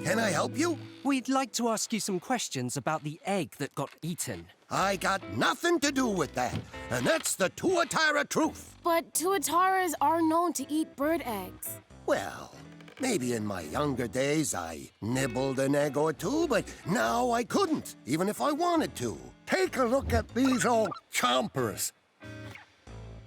Can I help you? We'd like to ask you some questions about the egg that got eaten. I got nothing to do with that, and that's the Tuatara truth. But tuataras are known to eat bird eggs. Well, maybe in my younger days I nibbled an egg or two, but now I couldn't, even if I wanted to. Take a look at these old chompers.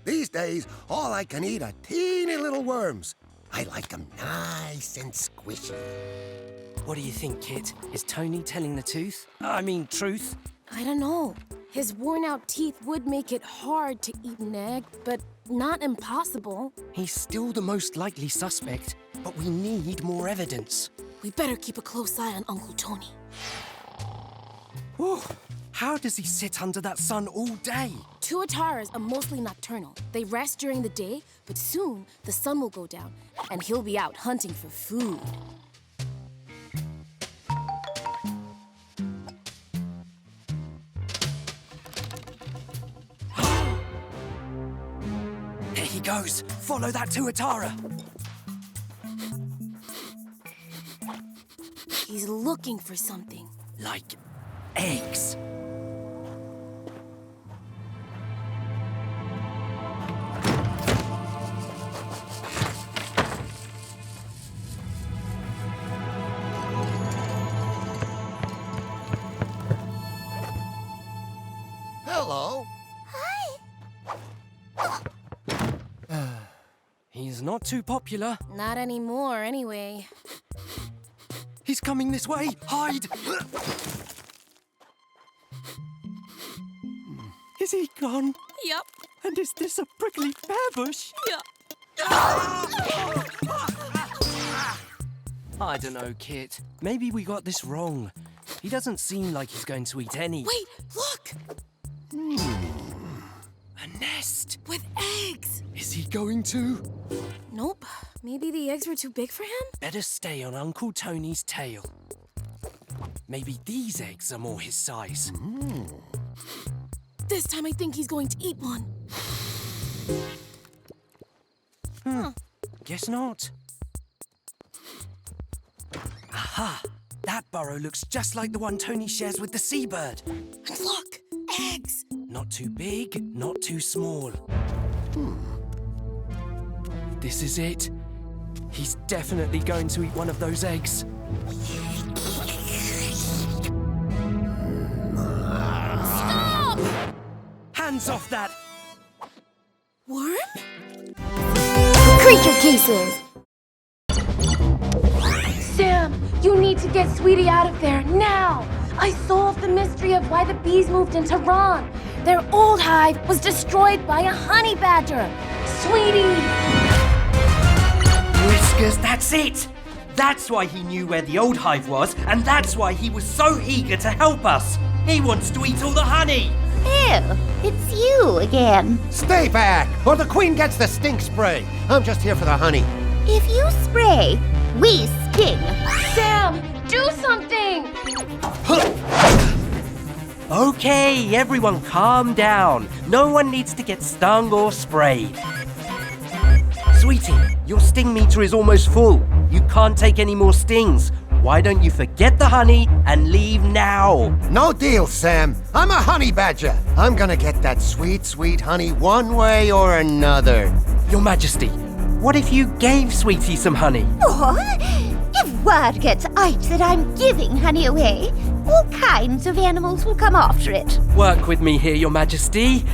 These days, all I can eat are teeny little worms. I like them nice and squishy. What do you think, Kit? Is Tony telling the truth? I don't know. His worn-out teeth would make it hard to eat an egg, but not impossible. He's still the most likely suspect, but we need more evidence. We better keep a close eye on Uncle Tony. Whew. How does he sit under that sun all day? Tuataras are mostly nocturnal. They rest during the day, but soon the sun will go down, and he'll be out hunting for food. There he goes. Follow that Tuatara. He's looking for something. Like eggs. Hello. He's not too popular. Not anymore, anyway. He's coming this way. Hide! Is he gone? Yep. And is this a prickly pear bush? Yep. I don't know, Kit. Maybe we got this wrong. He doesn't seem like he's going to eat any. Wait, look! A nest. With eggs! Is he going to? Nope. Maybe the eggs were too big for him? Better stay on Uncle Tony's tail. Maybe these eggs are more his size. This time I think he's going to eat one. Guess not. Aha! That burrow looks just like the one Tony shares with the seabird. And look! Eggs! Not too big, not too small. This is it. He's definitely going to eat one of those eggs. Stop! Hands off that! Worm? Creature cases! Sam, you need to get Sweetie out of there now! I solved the mystery of why the bees moved into Ron. Their old hive was destroyed by a honey badger. Sweetie! Whiskers, that's it! That's why he knew where the old hive was, and that's why he was so eager to help us. He wants to eat all the honey. Oh, it's you again. Stay back, or the queen gets the stink spray. I'm just here for the honey. If you spray, we sting. Sam, do something! Okay, everyone calm down. No one needs to get stung or sprayed. Sweetie, your sting meter is almost full. You can't take any more stings. Why don't you forget the honey and leave now? No deal, Sam. I'm a honey badger. I'm gonna get that sweet, sweet honey one way or another. Your Majesty, what if you gave Sweetie some honey? Or, if word gets out that I'm giving honey away, all kinds of animals will come after it. Work with me here, Your Majesty.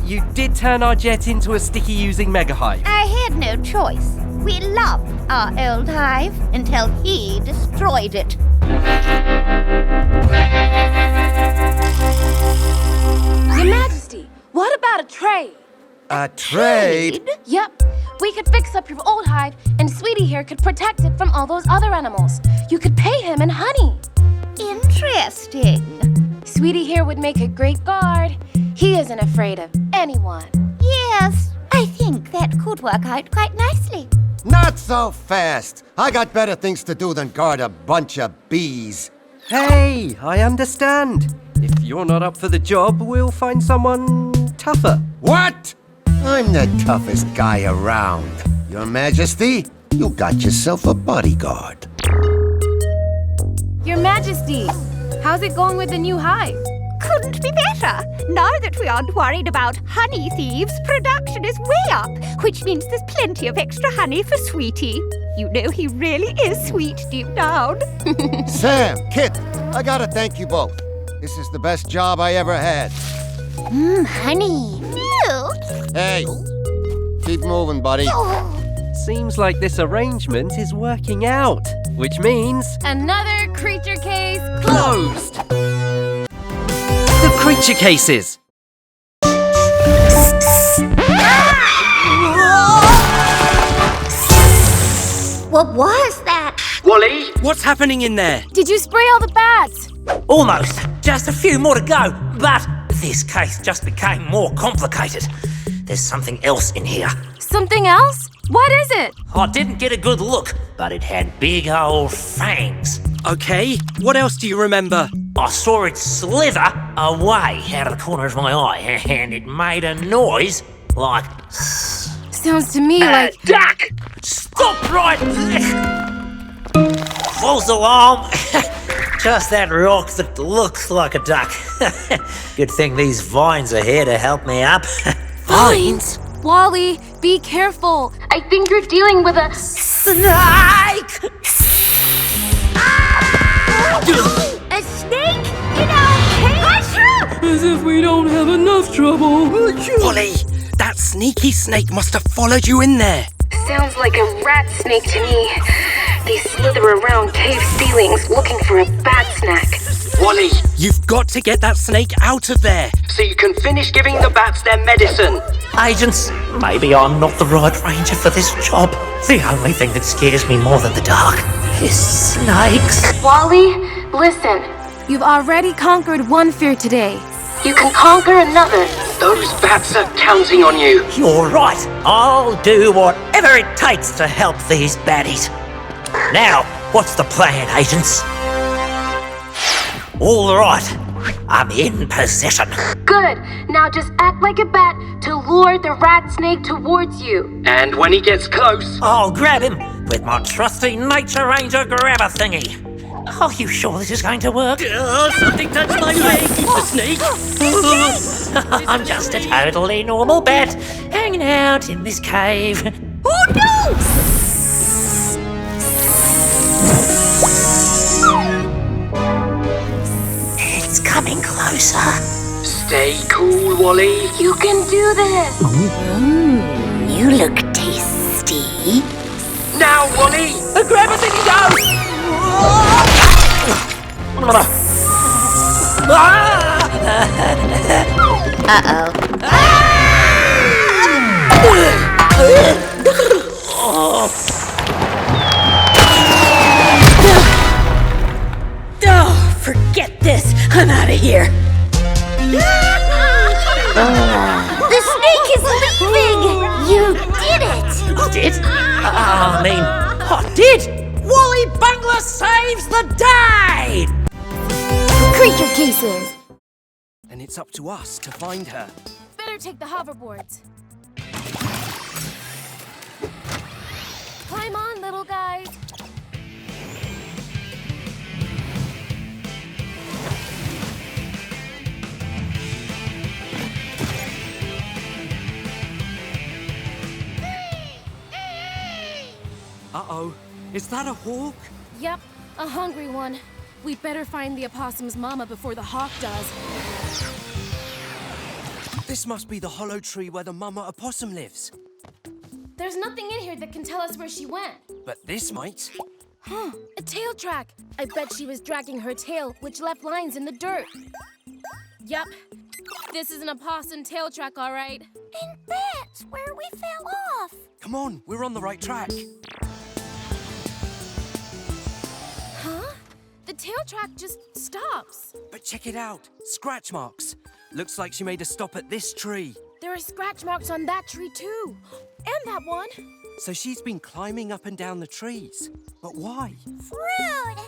You did turn our jet into a sticky-using mega hive. I had no choice. We loved our old hive until he destroyed it. Your Majesty, what about a trade? A trade? Yep. We could fix up your old hive, and Sweetie here could protect it from all those other animals. You could pay him in honey. Interesting. Sweetie here would make a great guard. He isn't afraid of anyone. Yes, I think that could work out quite nicely. Not so fast. I got better things to do than guard a bunch of bees. Hey, I understand. If you're not up for the job, we'll find someone tougher. What? I'm the toughest guy around. Your Majesty, you got yourself a bodyguard. Your Majesty, how's it going with the new hive? Couldn't be better. Now that we aren't worried about honey thieves, production is way up, which means there's plenty of extra honey for Sweetie. You know he really is sweet deep down. Sam, Kit, I gotta thank you both. This is the best job I ever had. Honey. Milk. Hey, keep moving, buddy. Seems like this arrangement is working out, which means Another creature case closed. The creature cases. What was that? Wally? What's happening in there? Did you spray all the bats? Almost. Just a few more to go. But this case just became more complicated. There's something else in here. Something else? What is it? I didn't get a good look, but it had big old fangs. Okay, what else do you remember? I saw it slither away out of the corner of my eye, and it made a noise like... Sounds to me like... duck! Stop right there! False alarm! Just that rock that looks like a duck. Good thing these vines are here to help me up. Vines? Wally, be careful. I think you're dealing with a... Snake! A snake in our cage? As if we don't have enough trouble. Wally, that sneaky snake must have followed you in there. Sounds like a rat snake to me. They slither around cave ceilings looking for a bat snack. Wally, You've got to get that snake out of there. so you can finish giving the bats their medicine. Agents, maybe I'm not the right ranger for this job. The only thing that scares me more than the dark is snakes. Wally, listen. You've already conquered one fear today. You can conquer another. Those bats are counting on you. You're right. I'll do whatever it takes to help these baddies. Now, what's the plan, agents? All right. I'm in possession. Good. Now just act like a bat to lure the rat snake towards you. And when he gets close, I'll grab him with my trusty Nature Ranger grabber thingy. Are you sure this is going to work? Something touched my leg. The snake? I'm just a totally normal bat hanging out in this cave. Oh no! It's coming closer. Stay cool, Wally. You can do this. You look tasty. Now, Wally! The grabber thingy go! Oh, forget this. I'm out of here. The snake is leaving. You did it. Did? I did! Wally Bungler saves the day! Creature cases. And it's up to us to find her. Better take the hoverboards. Climb on, little guys. Uh-oh, is that a hawk? Yep, a hungry one. We'd better find the opossum's mama before the hawk does. This must be the hollow tree where the mama opossum lives. There's nothing in here that can tell us where she went. But this might. Huh, a tail track. I bet she was dragging her tail, which left lines in the dirt. Yup, this is an opossum tail track, all right. And that's where we fell off. Come on, we're on the right track. Huh? The tail track just stops. But check it out, scratch marks. Looks like she made a stop at this tree. There are scratch marks on that tree, too. And that one. So she's been climbing up and down the trees. But why? Fruit!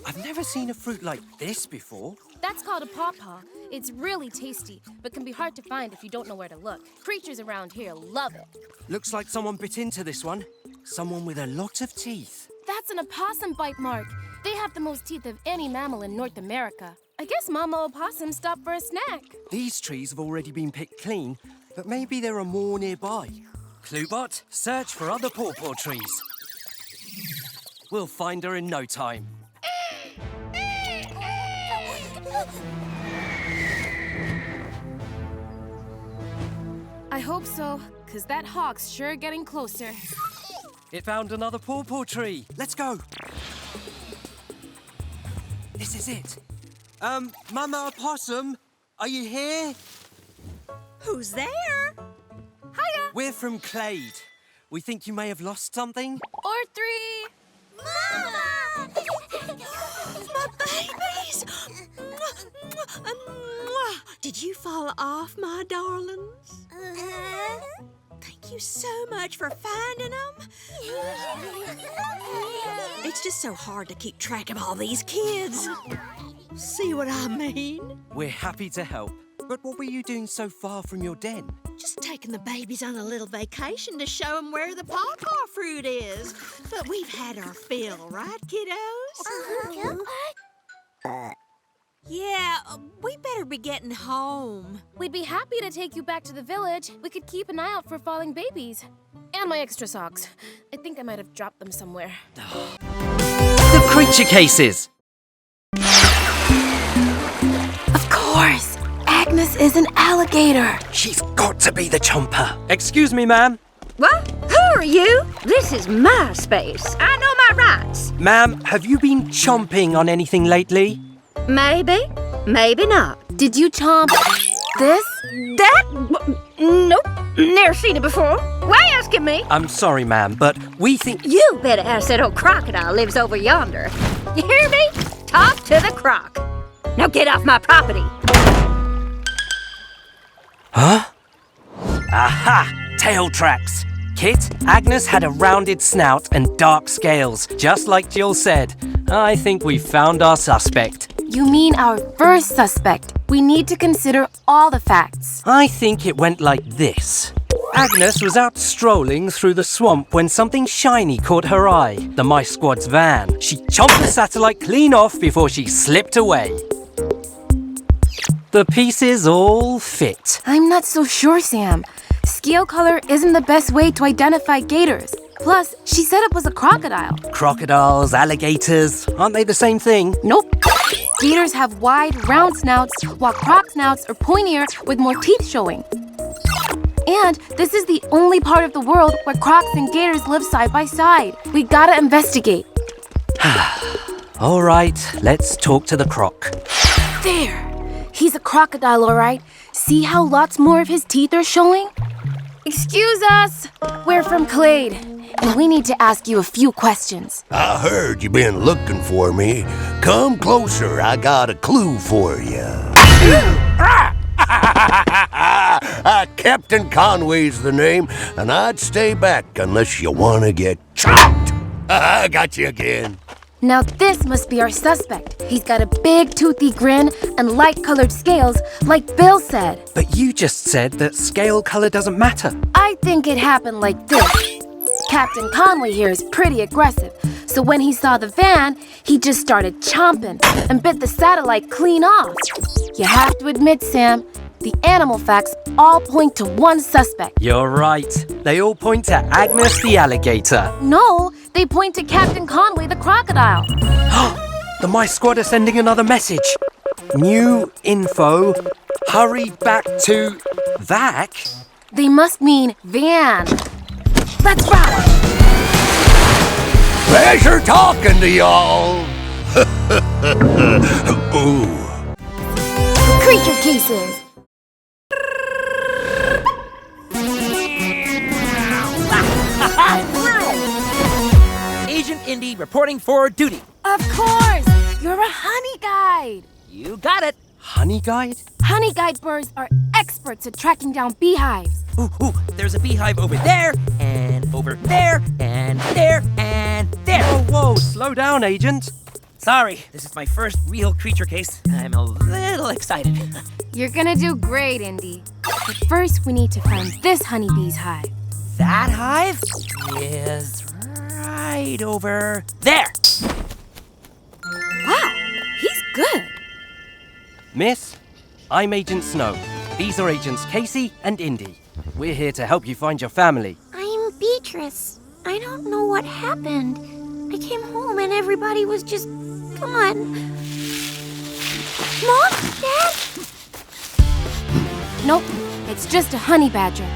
I've never seen a fruit like this before. That's called a pawpaw. It's really tasty, but can be hard to find if you don't know where to look. Creatures around here love it. Looks like someone bit into this one. Someone with a lot of teeth. That's an opossum bite mark. They have the most teeth of any mammal in North America. I guess Mama Opossum stopped for a snack. These trees have already been picked clean, but maybe there are more nearby. Cluebot, search for other pawpaw trees. We'll find her in no time. I hope so, because that hawk's sure getting closer. It found another pawpaw tree. Let's go. This is it. Mama Opossum, are you here? Who's there? Hiya! We're from Clade. We think you may have lost something. Or three. Mama! My babies! Did you fall off, my darlings? Thank you so much for finding them. It's just so hard to keep track of all these kids. See what I mean? We're happy to help. But what were you doing so far from your den? Just taking the babies on a little vacation to show them where the pawpaw fruit is. But we've had our fill, right, kiddos? Yeah, we better be getting home. We'd be happy to take you back to the village. We could keep an eye out for falling babies. And my extra socks. I think I might have dropped them somewhere. The creature cases! Of course! Agnes is an alligator! She's got to be the chomper. Excuse me, ma'am. What? Who are you? This is my space. I know my rights. Ma'am, have you been chomping on anything lately? Maybe, maybe not. Did you chomp this? That? Nope. Never seen it before. Why asking me? I'm sorry, ma'am, but we think... You better ask that old crocodile lives over yonder. You hear me? Talk to the croc. Now get off my property. Huh? Aha! Tail tracks. Kit, Agnes had a rounded snout and dark scales, just like Jill said. I think we found our suspect. You mean our first suspect? We need to consider all the facts. I think it went like this. Agnes was out strolling through the swamp when something shiny caught her eye. The Mice Squad's van. She chomped the satellite clean off before she slipped away. The pieces all fit. I'm not so sure, Sam. Scale color isn't the best way to identify gators. Plus, she said it was a crocodile. Crocodiles, alligators, aren't they the same thing? Nope. Gators have wide, round snouts, while croc snouts are pointier with more teeth showing. And this is the only part of the world where crocs and gators live side by side. We gotta investigate. All right, let's talk to the croc. There. He's a crocodile, all right. See how lots more of his teeth are showing? Excuse us. We're from Clade, and we need to ask you a few questions. I heard you been looking for me. Come closer, I got a clue for you. Captain Conway's the name, and I'd stay back unless you want to get chopped. I got you again. Now this must be our suspect. He's got a big toothy grin and light-colored scales, like Bill said. But you just said that scale color doesn't matter. I think it happened like this. Captain Conway here is pretty aggressive, so when he saw the van, he just started chomping and bit the satellite clean off. You have to admit, Sam, the animal facts all point to one suspect. You're right. They all point to Agnes the alligator. No, they point to Captain Conway the crocodile. The Mice Squad are sending another message. New info. Hurry back to Vac. They must mean van. Let's ride. Pleasure talking to y'all. Ooh. Creature cases. Agent Indy reporting for duty. Of course! You're a honey guide! You got it. Honey guide? Honey guide birds are experts at tracking down beehives. Ooh, there's a beehive over there, and over there, and there, and there. Whoa, slow down, Agent. Sorry, this is my first real creature case. I'm a little excited. You're gonna do great, Indy. But first, we need to find this honeybee's hive. That hive is right over there. Wow, he's good. Miss, I'm Agent Snow. These are Agents Casey and Indy. We're here to help you find your family. I'm Beatrice. I don't know what happened. I came home and everybody was just gone. Mom? Dad? Nope, it's just a honey badger.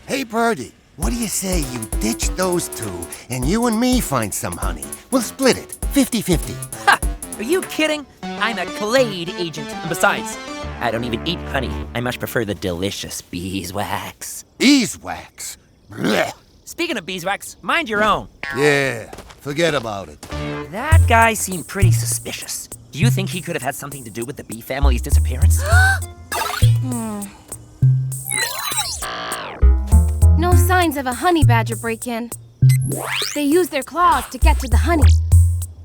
Hey, Birdie, what do you say you ditch those two and you and me find some honey? We'll split it, 50-50. Ha! Are you kidding? I'm a Clade agent. And besides, I don't even eat honey. I much prefer the delicious beeswax. Beeswax. Blech. Speaking of beeswax, mind your own. Yeah, forget about it. That guy seemed pretty suspicious. Do you think he could have had something to do with the bee family's disappearance? No signs of a honey badger break-in. They use their claws to get to the honey.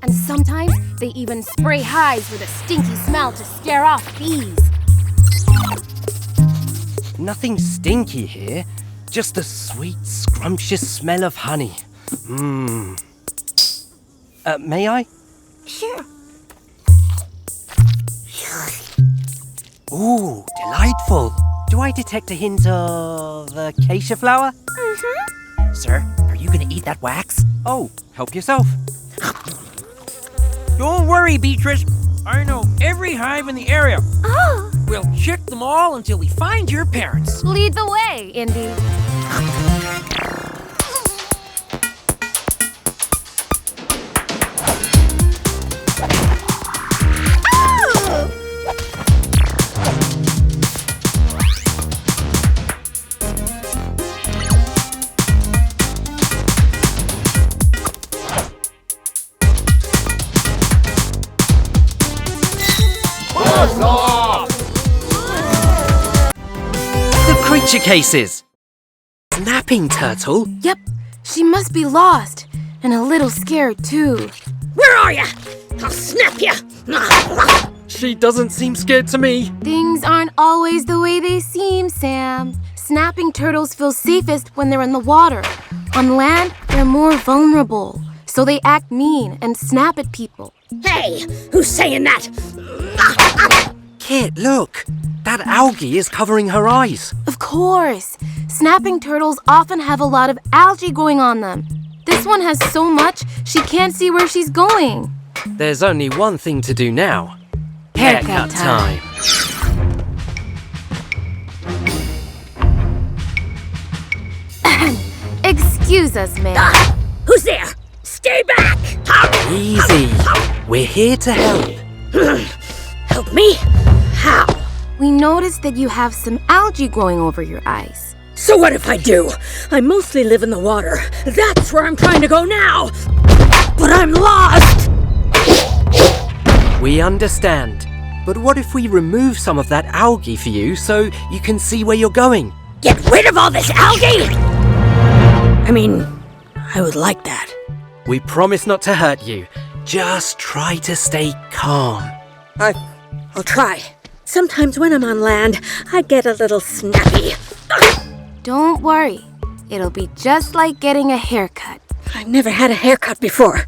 And sometimes they even spray hives with a stinky smell to scare off bees. Nothing stinky here. Just the sweet, scrumptious smell of honey. May I? Sure. Ooh, delightful. Do I detect a hint of acacia flower? Mm-hmm. Sir, are you gonna eat that wax? Oh, help yourself. Don't worry, Beatrice. I know every hive in the area. Oh. We'll check them all until we find your parents. Lead the way, Indy. Creature cases. Snapping turtle? Yep, she must be lost. And a little scared, too. Where are ya? I'll snap ya! She doesn't seem scared to me. Things aren't always the way they seem, Sam. Snapping turtles feel safest when they're in the water. On land, they're more vulnerable. So they act mean and snap at people. Hey, who's saying that? Kit, look. That algae is covering her eyes. Of course. Snapping turtles often have a lot of algae growing on them. This one has so much, she can't see where she's going. There's only one thing to do now. Haircut time. Excuse us, ma'am. Who's there? Stay back! Easy. We're here to help. Help me? How? We noticed that you have some algae growing over your eyes. So what if I do? I mostly live in the water. That's where I'm trying to go now! But I'm lost! We understand. But what if we remove some of that algae for you so you can see where you're going? Get rid of all this algae? I mean, I would like that. We promise not to hurt you. Just try to stay calm. I'll try. Sometimes when I'm on land, I get a little snappy. Don't worry. It'll be just like getting a haircut. I've never had a haircut before.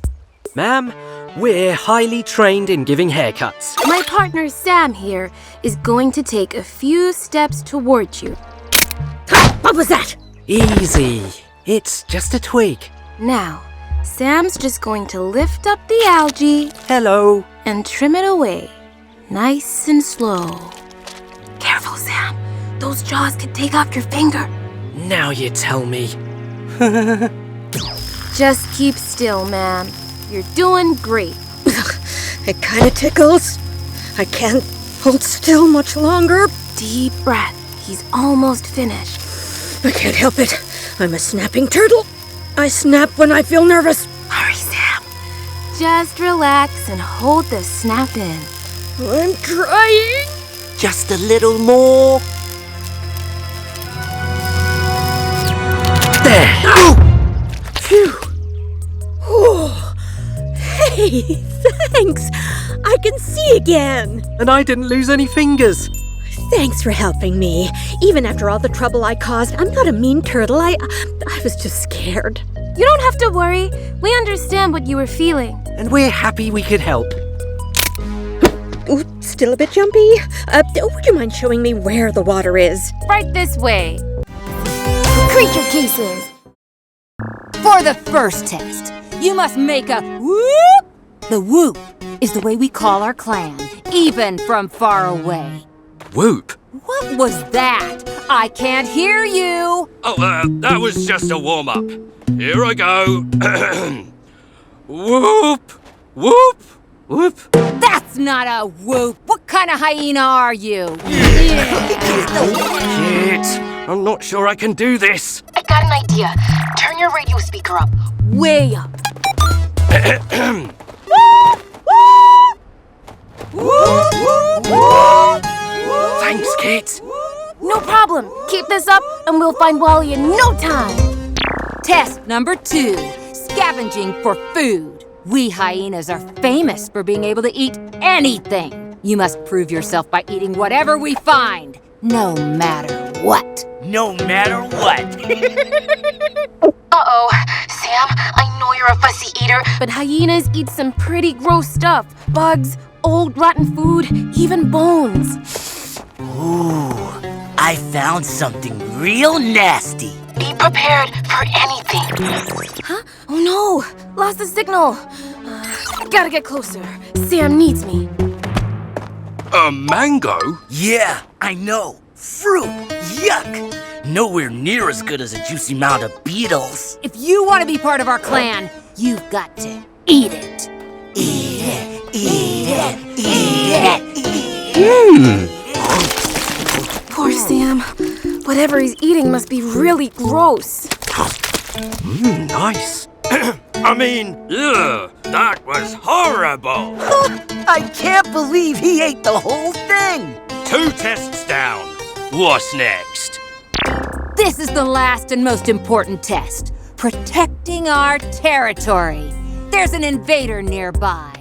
Ma'am, we're highly trained in giving haircuts. My partner Sam here is going to take a few steps towards you. What was that? Easy. It's just a twig. Now, Sam's just going to lift up the algae Hello. and trim it away. Nice and slow. Careful, Sam. Those jaws could take off your finger. Now you tell me. Just keep still, ma'am. You're doing great. It kind of tickles. I can't hold still much longer. Deep breath. He's almost finished. I can't help it. I'm a snapping turtle. I snap when I feel nervous. Hurry, Sam. Just relax and hold the snap in. I'm trying. Just a little more. There. Phew. Oh. Hey, Hey, thanks! I can see again! And I didn't lose any fingers. Thanks for helping me. Even after all the trouble I caused, I'm not a mean turtle. I was just scared. You don't have to worry. We understand what you were feeling. And we're happy we could help. Ooh, still a bit jumpy. Would you mind showing me where the water is? Right this way. Creature cases. For the first test, you must make a whoop. The whoop is the way we call our clan, even from far away. Whoop? What was that? I can't hear you. Oh, that was just a warm-up. Here I go. Whoop! Whoop! Whoop! That's not a whoop. What kind of hyena are you? Shit! I'm not sure I can do this. I got an idea. Turn your radio speaker up. Way up. Thanks, Kit. No problem. Keep this up and we'll find Wally in no time. Test number 2, scavenging for food. We hyenas are famous for being able to eat anything. You must prove yourself by eating whatever we find, no matter what. No matter what. Uh-oh. Sam, I know you're a fussy eater, but hyenas eat some pretty gross stuff. Bugs, old rotten food, even bones. Ooh, I found something real nasty. Be prepared for anything. Huh? Oh no! Lost the signal. Gotta get closer. Sam needs me. A mango? Yeah, I know. Fruit. Yuck. Nowhere near as good as a juicy mound of beetles. If you want to be part of our clan, you've got to eat it. Eat it. Eat it. Eat it. Eat it. Poor Sam. Whatever he's eating must be really gross. Nice. I mean, ugh, that was horrible. I can't believe he ate the whole thing. 2 tests down. What's next? This is the last and most important test. Protecting our territory. There's an invader nearby.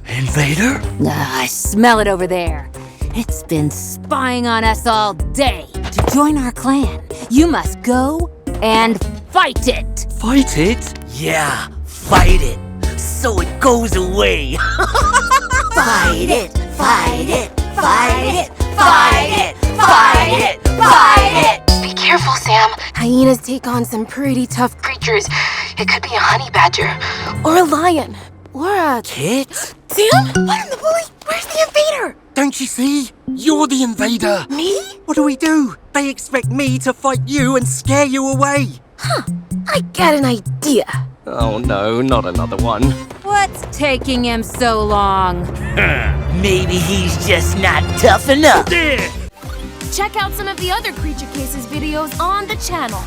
Invader? I smell it over there. It's been spying on us all day. To join our clan, you must go and fight it. Fight it? Yeah, fight it. So it goes away. Fight it. Fight it. Fight it. Fight it. Fight it. Fight it. Be careful, Sam. Hyenas take on some pretty tough creatures. It could be a honey badger, or a lion, or a... Kit? Sam? What in the bully? Where's the invader? Don't you see? You're the invader. Me? What do we do? They expect me to fight you and scare you away. I got an idea. Oh no, not another one. What's taking him so long? Maybe he's just not tough enough. Check out some of the other Creature Cases videos on the channel.